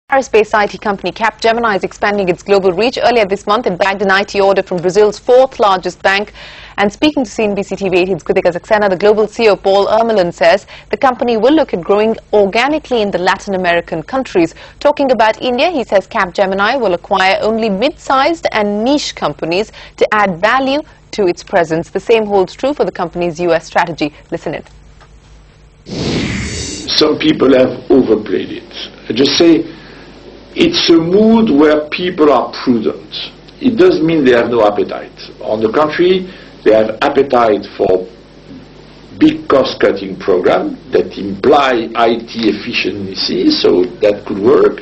Paris-based IT company Capgimini is expanding its global reach. Earlier this month, it bagged an IT order from Brazil's fourth largest bank. And speaking to CNBC TV 18's Kritika Saxena, the global CEO Paul Ermelin says the company will look at growing organically in the Latin American countries. Talking about India, he says Capgimini will acquire only mid-sized and niche companies to add value to its presence. The same holds true for the company's US strategy. Listen in. Some people have overplayed it. I just say it's a mood where people are prudent. It doesn't mean they have no appetite. On the contrary, they have appetite for big cost-cutting programs that imply IT efficiency, so that could work.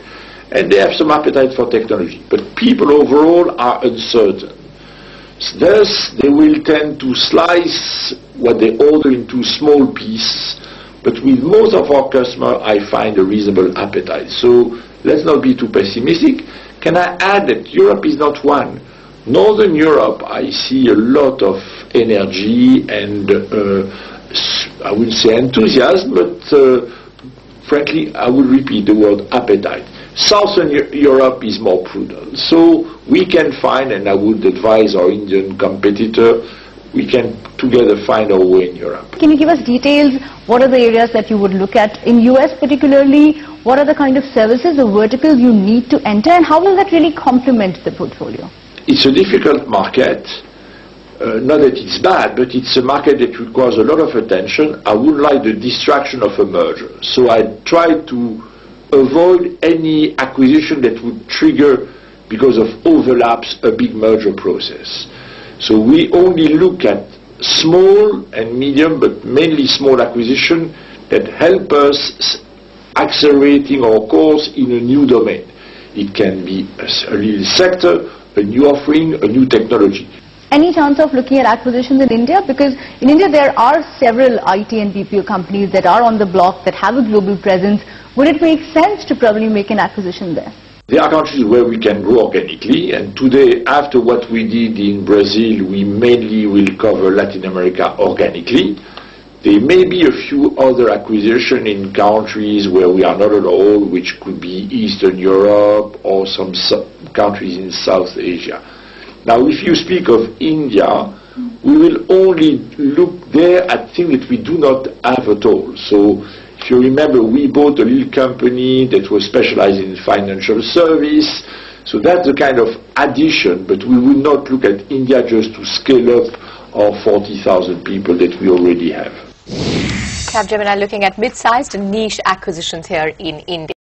And they have some appetite for technology. But people overall are uncertain. Thus, they will tend to slice what they order into small pieces. But with most of our customers, I find a reasonable appetite. So let's not be too pessimistic. Can I add that Europe is not one? Northern Europe, I see a lot of energy and, I wouldn't say enthusiasm, but frankly, I would repeat the word appetite. Southern Europe is more prudent. So we can find, and I would advise our Indian competitor, we can together find our way in Europe. Can you give us details? What are the areas that you would look at in US particularly? What are the kind of services or verticals you need to enter, and how will that really complement the portfolio? It's a difficult market. Not that it's bad, but it's a market that requires a lot of attention. I wouldn't like the distraction of a merger. So I try to avoid any acquisition that would trigger, because of overlaps, a big merger process. So we only look at small and medium, but mainly small acquisition that help us accelerating our course in a new domain. It can be a little sector, a new offering, a new technology. Any chance of looking at acquisitions in India? Because in India there are several IT and BPO companies that are on the block that have a global presence. Would it make sense to probably make an acquisition there? There are countries where we can grow organically, and today, after what we did in Brazil, we mainly will cover Latin America organically. There may be a few other acquisitions in countries where we are not at all, which could be Eastern Europe or some countries in South Asia. Now, if you speak of India, we will only look there at things that we do not have at all. So, if you remember, we bought a little company that was specialized in financial service. So that's the kind of addition, but we would not look at India just to scale up our 40,000 people that we already have. Capgemini looking at mid-sized and niche acquisitions here in India.